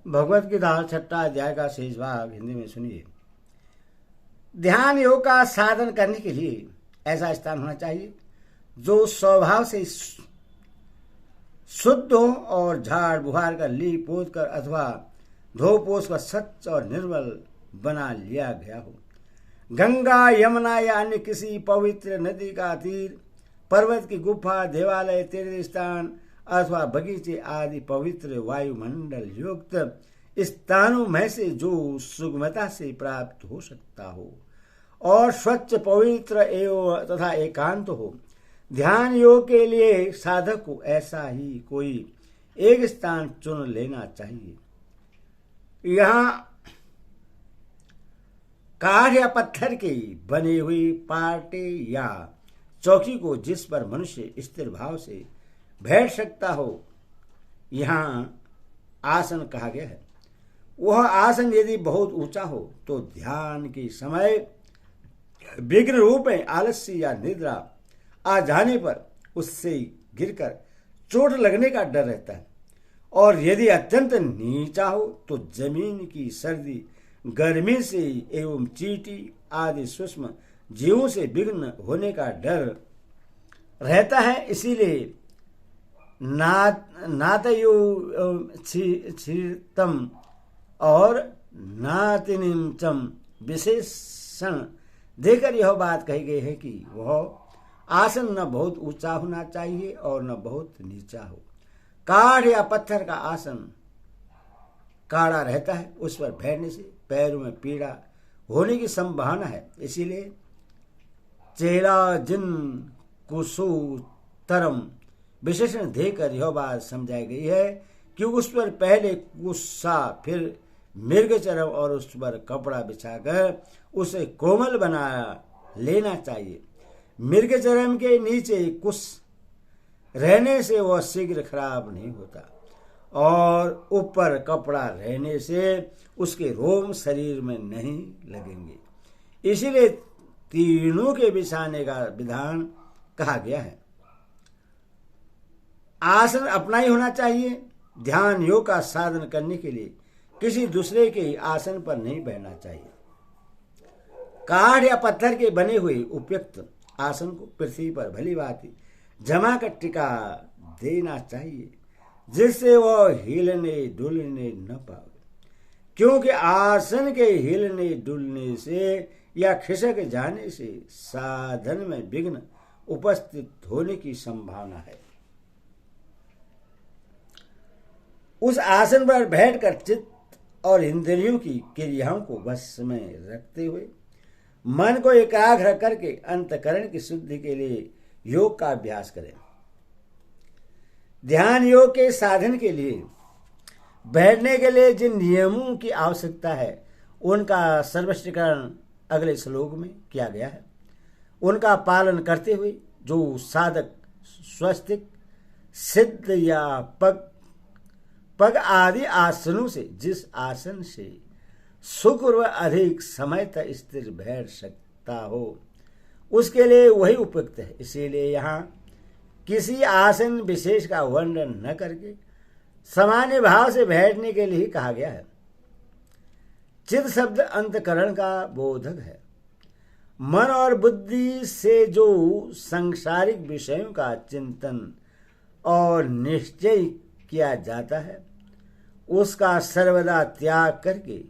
भगवत गीता 6वां अध्याय का शेष भाग हिंदी में सुनिए। ध्यान योग का साधन करने के लिए ऐसा स्थान होना चाहिए जो स्वभाव से शुद्ध हो और झाड़ बुहार कर लीप पोत कर अथवा धो पोस कर स्वच्छ और निर्मल बना लिया गया हो। गंगा, यमुना या अन्य किसी पवित्र नदी का तीर, पर्वत की गुफा, देवालय, तीर्थ स्थान अथवा बगीचे आदि पवित्र वायुमंडल युक्त स्थानों में से जो सुगमता से प्राप्त हो सकता हो और स्वच्छ, पवित्र एवं तथा एकांत हो। ध्यान योग के लिए साधक को ऐसा ही कोई एक स्थान चुन लेना चाहिए। यहाँ काठ या पत्थर की बनी हुई पाटे या चौकी को जिस पर मनुष्य स्थिर भाव से बैठ सकता हो, यहाँ आसन कहा गया है। वह आसन यदि बहुत ऊंचा हो तो ध्यान के समय विघ्न रूप में आलस्य या निद्रा आ जाने पर उससे गिरकर चोट लगने का डर रहता है, और यदि अत्यंत नीचा हो तो जमीन की सर्दी, गर्मी से एवं चींटी आदि सूक्ष्म जीवों से विघ्न होने का डर रहता है। इसीलिए नातयो क्षीरतम और नातिनिचम विशेषण देकर यह बात कही गई है कि वह आसन न बहुत ऊंचा होना चाहिए और न बहुत नीचा हो। काठ या पत्थर का आसन काड़ा रहता है, उस पर बैठने से पैरों में पीड़ा होने की संभावना है। इसीलिए चेला जिन कुसुतरम विशेषण देकर यह बात समझाई गई है कि उस पर पहले कुस्सा, फिर मृगचरम और उस पर कपड़ा बिछाकर उसे कोमल बना लेना चाहिए। मृगचरम के नीचे कुश रहने से वह शीघ्र खराब नहीं होता और ऊपर कपड़ा रहने से उसके रोम शरीर में नहीं लगेंगे। इसीलिए तीनों के बिछाने का विधान कहा गया है। आसन अपना ही होना चाहिए। ध्यान योग का साधन करने के लिए किसी दूसरे के आसन पर नहीं बैठना चाहिए। काठ या पत्थर के बने हुए उपयुक्त आसन को पृथ्वी पर भली भांति जमा कर टिका देना चाहिए, जिससे वह हिलने डुलने न पाए, क्योंकि आसन के हिलने डुलने से या खिसक जाने से साधन में विघ्न उपस्थित होने की संभावना है। उस आसन पर बैठकर चित्त और इंद्रियों की क्रियाओं को वश में रखते हुए मन को एकाग्र करके अंतकरण की शुद्धि के लिए योग का अभ्यास करें। ध्यान योग के साधन के लिए बैठने के लिए जिन नियमों की आवश्यकता है उनका सर्वस्वीकरण अगले श्लोक में किया गया है। उनका पालन करते हुए जो साधक स्वस्तिक, सिद्ध या पग आदि आसनों से जिस आसन से शुक्र व अधिक समय तक स्थिर बैठ सकता हो उसके लिए वही उपयुक्त है। इसीलिए यहाँ किसी आसन विशेष का वर्णन न करके सामान्य भाव से बैठने के लिए कहा गया है। चित्त शब्द अंतकरण का बोधक है। मन और बुद्धि से जो सांसारिक विषयों का चिंतन और निश्चय किया जाता है उसका सर्वदा त्याग करके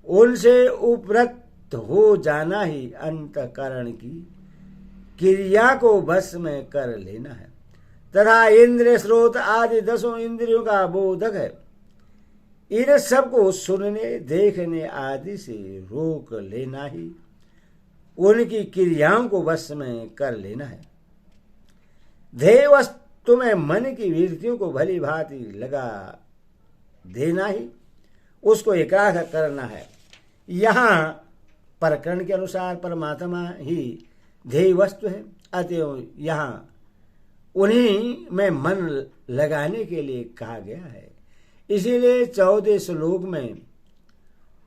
उनसे उपरक्त हो जाना ही अंतकरण की क्रिया को वश में कर लेना है तथा इंद्रिय स्रोत आदि 10 इंद्रियों का बोधक है। इन सबको सुनने, देखने आदि से रोक लेना ही उनकी क्रियाओं को वश में कर लेना है। ध्येय वस्तु में मन की वृत्तियों को भली भांति लगा देना ही उसको एकाग्र करना है। यहाँ प्रकरण के अनुसार परमात्मा ही ध्येय वस्तु है, अतएव यहाँ उन्हीं में मन लगाने के लिए कहा गया है। इसीलिए 14 श्लोक में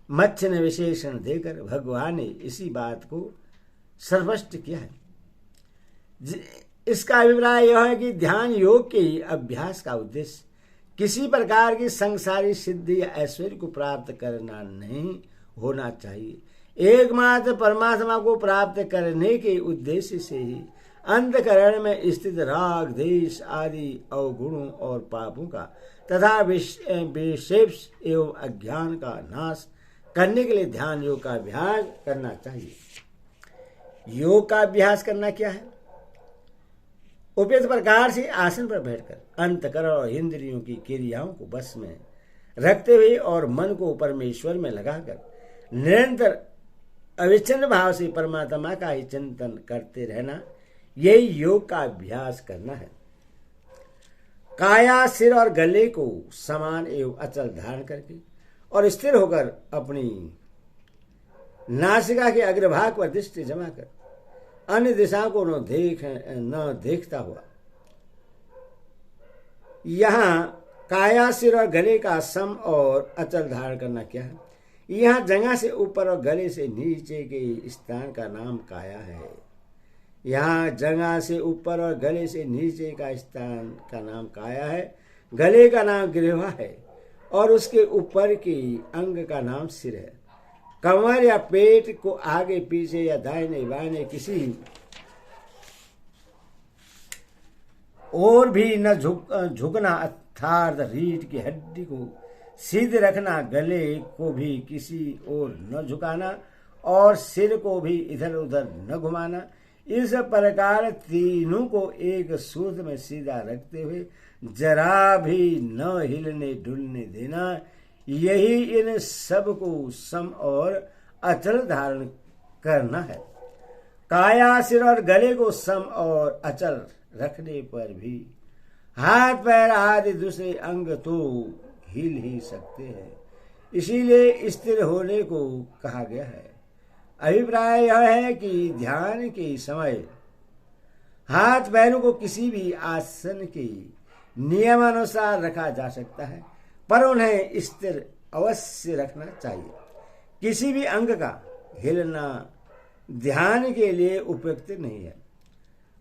मत्स्य ने विशेषण देकर भगवान ने इसी बात को स्पष्ट किया है। इसका अभिप्राय यह है कि ध्यान योग के अभ्यास का उद्देश्य किसी प्रकार की संसारी सिद्धि या ऐश्वर्य को प्राप्त करना नहीं होना चाहिए। एकमात्र परमात्मा को प्राप्त करने के उद्देश्य से ही अंतःकरण में स्थित राग, देश आदि अवगुणों और पापों का तथा विशेष एवं अज्ञान का नाश करने के लिए ध्यान योग का अभ्यास करना चाहिए। योग का अभ्यास करना क्या है? उपयुक्त प्रकार से आसन पर बैठकर अंतःकरण और इंद्रियों की क्रियाओं को बस में रखते हुए और मन को परमेश्वर में लगाकर निरंतर अविच्छिन्न भाव से परमात्मा का ही चिंतन करते रहना, यही योग का अभ्यास करना है। काया, सिर और गले को समान एवं अचल धारण करके और स्थिर होकर अपनी नासिका के अग्रभाग पर दृष्टि जमाकर अन्य दिशाओं को न देखता हुआ, यहाँ काया, सिर और गले का सम और अचल धारण करना क्या है? यहाँ जगह से ऊपर और गले से नीचे के स्थान का नाम काया है। यहाँ जगह से ऊपर और गले से नीचे का स्थान का नाम काया है। गले का नाम ग्रीवा है और उसके ऊपर की अंग का नाम सिर है। कमर या पेट को आगे पीछे या दाहिने बाएं किसी और भी न झुकना, अर्थात रीढ़ की हड्डी को सीधे रखना, गले को भी किसी और न झुकाना और सिर को भी इधर उधर न घुमाना। इस प्रकार तीनों को एक सूत्र में सीधा रखते हुए जरा भी न हिलने डुलने देना, यही इन सब को सम और अचल धारण करना है। काया, सिर और गले को सम और अचल रखने पर भी हाथ पैर आदि दूसरे अंग तो हिल ही सकते हैं, इसीलिए स्थिर होने को कहा गया है। अभिप्राय यह है कि ध्यान के समय हाथ पैरों को किसी भी आसन के नियमानुसार रखा जा सकता है, पर उन्हें स्थिर अवश्य रखना चाहिए। किसी भी अंग का हिलना ध्यान के लिए उपयुक्त नहीं है,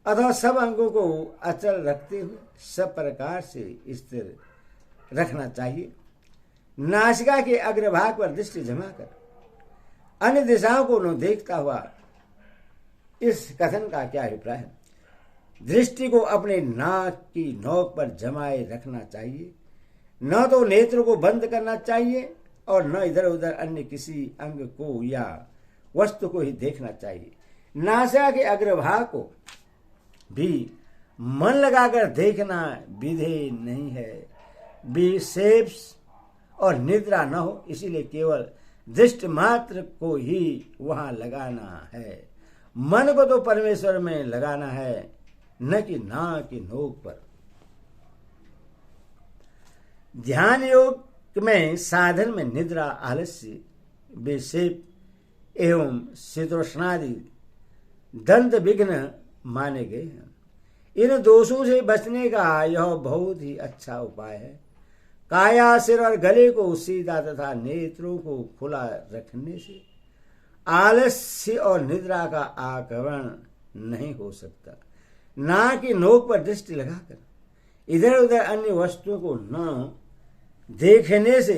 अथवा सब अंगों को अचल रखते हुए सब प्रकार से स्थिर रखना चाहिए। नासिका के अग्रभाग पर दृष्टि जमाकर अन्य दिशाओं को न देखता हुआ, इस कथन का क्या अभिप्राय है? दृष्टि को अपने नाक की नोक पर जमाए रखना चाहिए, न तो नेत्र को बंद करना चाहिए और न इधर उधर अन्य किसी अंग को या वस्तु को ही देखना चाहिए। नासिका के अग्रभाग को भी मन लगाकर देखना विधेय नहीं है। विक्षेप और निद्रा न हो, इसीलिए केवल दृष्टि मात्र को ही वहां लगाना है। मन को तो परमेश्वर में लगाना है, न कि नाक की नोक पर। ध्यान योग में साधन में निद्रा, आलस्य, विक्षेप एवं शीतोष्णादि दंत विघ्न माने गए हैं। इन दोषों से बचने का यह बहुत ही अच्छा उपाय है। काया, सिर और गले को सीधा तथा नेत्रों को खुला रखने से आलस्य और निद्रा का आक्रमण नहीं हो सकता। नाक की नोक पर दृष्टि लगाकर इधर उधर अन्य वस्तुओं को न देखने से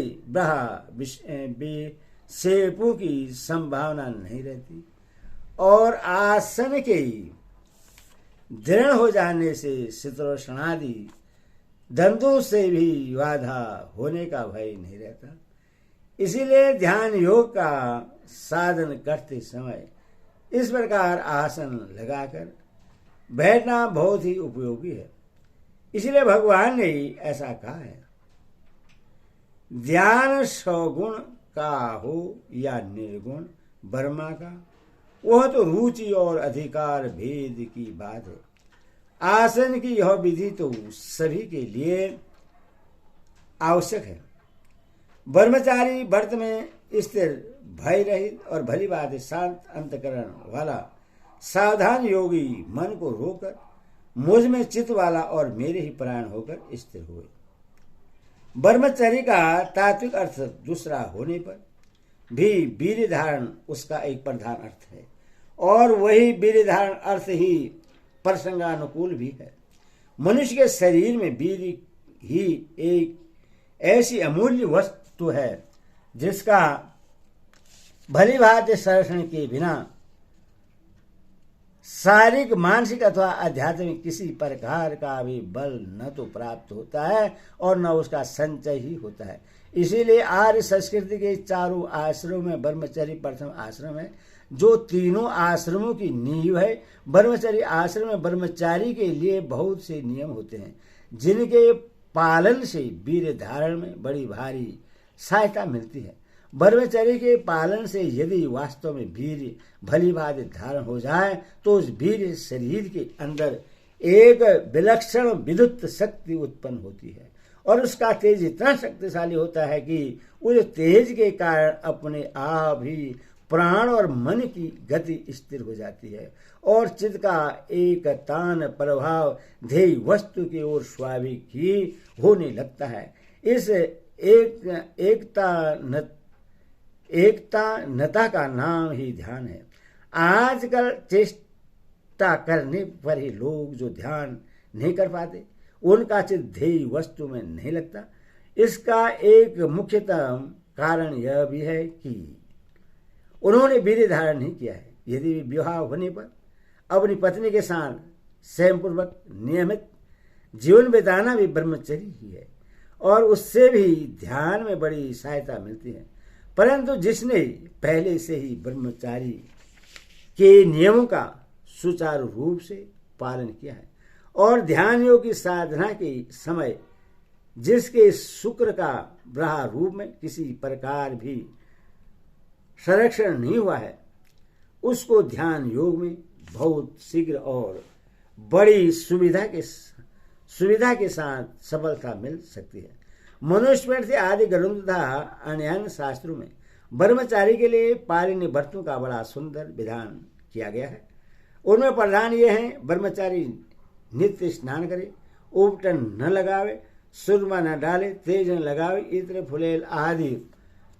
विक्षेपों की संभावना नहीं रहती और आसन के दृढ़ हो जाने से शीतोष्णादि दंतों से भी बाधा होने का भय नहीं रहता। इसीलिए ध्यान योग का साधन करते समय इस प्रकार आसन लगाकर बैठना बहुत ही उपयोगी है। इसलिए भगवान ने ऐसा कहा है, ध्यान सगुण का हो या निर्गुण ब्रह्मा का, वह तो रुचि और अधिकार भेद की बात है। आसन की यह विधि तो सभी के लिए आवश्यक है। ब्रह्मचारी व्रत में स्थिर, भय रहित और भली बात शांत अंतकरण वाला सावधान योगी मन को रोकर मुझ में चित्त वाला और मेरे ही प्राण होकर स्थिर हुए। ब्रह्मचर्य का तात्विक अर्थ दूसरा होने पर भी वीर्य धारण उसका एक प्रधान अर्थ है और वही वीर्य धारण अर्थ ही प्रसंगानुकूल भी है। मनुष्य के शरीर में वीर्य ही एक ऐसी अमूल्य वस्तु है जिसका भली भांति संरक्षण के बिना शारीरिक, मानसिक अथवा आध्यात्मिक किसी प्रकार का भी बल न तो प्राप्त होता है और न उसका संचय ही होता है। इसीलिए आर्य संस्कृति के चारों आश्रमों में ब्रह्मचर्य प्रथम आश्रम है, जो तीनों आश्रमों की नींव है। ब्रह्मचर्य आश्रम में ब्रह्मचारी के लिए बहुत से नियम होते हैं, जिनके पालन से वीर्य धारण में बड़ी भारी सहायता मिलती है। ब्रह्मचर्य के पालन से यदि वास्तव में वीर्य भली भांति धारण हो जाए तो उस वीर्य शरीर के अंदर एक विलक्षण विद्युत शक्ति उत्पन्न होती है और उसका तेज इतना शक्तिशाली होता है कि उस तेज के कारण अपने आप ही प्राण और मन की गति स्थिर हो जाती है और चित्त का एक तान प्रभाव ध्येय वस्तु की ओर स्वाभाविक ही होने लगता है। इस एकता नता का नाम ही ध्यान है। आजकल चेष्टा करने पर ही लोग जो ध्यान नहीं कर पाते, उनका चित्त ध्येय वस्तु में नहीं लगता। इसका एक मुख्यतम कारण यह भी है कि उन्होंने वीर्य धारण नहीं किया है। यदि विवाह होने पर अपनी पत्नी के साथ संयमपूर्वक नियमित जीवन बिताना भी ब्रह्मचर्य ही है और उससे भी ध्यान में बड़ी सहायता मिलती है। परंतु जिसने पहले से ही ब्रह्मचारी के नियमों का सुचारू रूप से पालन किया है और ध्यान योग की साधना के समय जिसके शुक्र का ब्रहा रूप में किसी प्रकार भी संरक्षण नहीं हुआ है, उसको ध्यान योग में बहुत शीघ्र और बड़ी सुविधा के साथ सफलता मिल सकती है। मनुस्मृति आदि ग्रंथ तथा अन्य शास्त्रों में ब्रह्मचारी के लिए पालनीय व्रतों का बड़ा सुंदर विधान किया गया है। उनमें प्रधान ये हैं: ब्रह्मचारी नित्य स्नान करे, उपटन न लगावे, सुरमा न डाले, तेज न लगावे, इत्र फुलेल आदि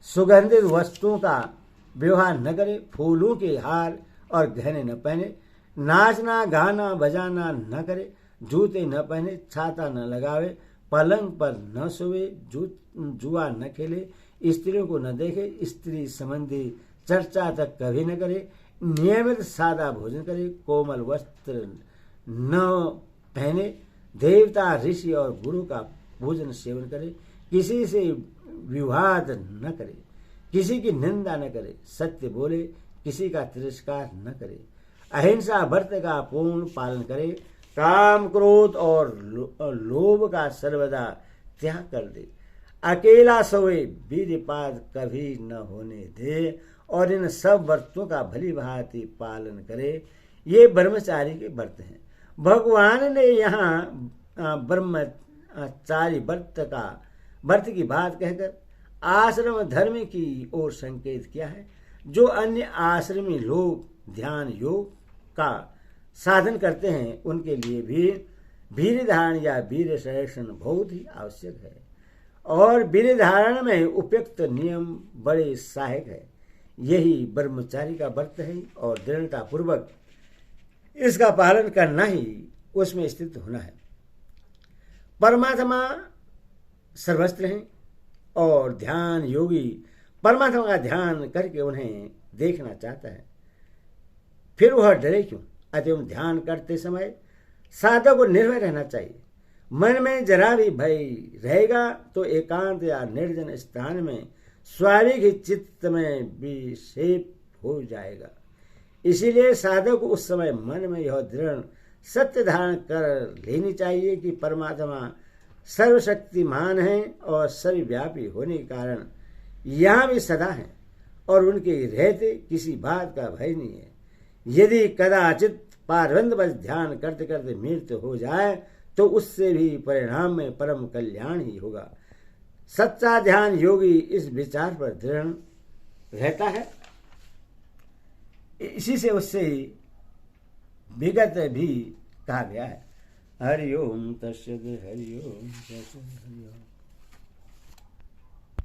सुगंधित वस्तुओं का व्यवहार न करे, फूलों के हार और गहने न पहने, नाचना गाना बजाना न करे, जूते न पहने, छाता न लगावे, पलंग पर न सोवे, जुआ न खेले, स्त्रियों को न देखे, स्त्री संबंधी चर्चा तक कभी न करे, नियमित सादा भोजन करे, कोमल वस्त्र न पहने, देवता ऋषि और गुरु का भोजन सेवन करे, किसी से विवाद न करे, किसी की निंदा न करे, सत्य बोले, किसी का तिरस्कार न करे, अहिंसा व्रत का पूर्ण पालन करे, काम क्रोध और लोभ का सर्वदा त्याग कर दे, अकेला सोए, वीर्यपात कभी न होने दे और इन सब व्रतों का भली भांति पालन करे। ये ब्रह्मचारी के व्रत हैं। भगवान ने यहाँ ब्रह्मचारी व्रत की बात कहकर आश्रम धर्म की ओर संकेत किया है। जो अन्य आश्रमी लोग ध्यान योग का साधन करते हैं, उनके लिए भी वीर्य धारण या वीर्य संरक्षण बहुत ही आवश्यक है और वीर्य धारण में उपयुक्त नियम बड़े सहायक है। यही ब्रह्मचारी का व्रत है और दृढ़ता पूर्वक इसका पालन करना ही उसमें स्थित होना है। परमात्मा सर्वस्त्र हैं और ध्यान योगी परमात्मा का ध्यान करके उन्हें देखना चाहता है, फिर वह डरे क्यों। अतः ध्यान करते समय साधक को निर्भय रहना चाहिए। मन में जरा भी भय रहेगा तो एकांत या निर्जन स्थान में स्वाभाविक ही चित्त में विक्षेप हो जाएगा। इसीलिए साधक को उस समय मन में यह दृढ़ सत्य धारण कर लेनी चाहिए कि परमात्मा सर्वशक्तिमान है और सर्वव्यापी होने के कारण यहाँ भी सदा है और उनके रहते किसी बात का भय नहीं है। यदि कदाचित पारबंदवश ध्यान करते करते मृत्यु हो जाए तो उससे भी परिणाम में परम कल्याण ही होगा। सच्चा ध्यान योगी इस विचार पर दृढ़ रहता है। इसी से उससे विगत भी कहा गया है। हरि ओम तस्सत् हरि ओम तस्सत् हरि ओम।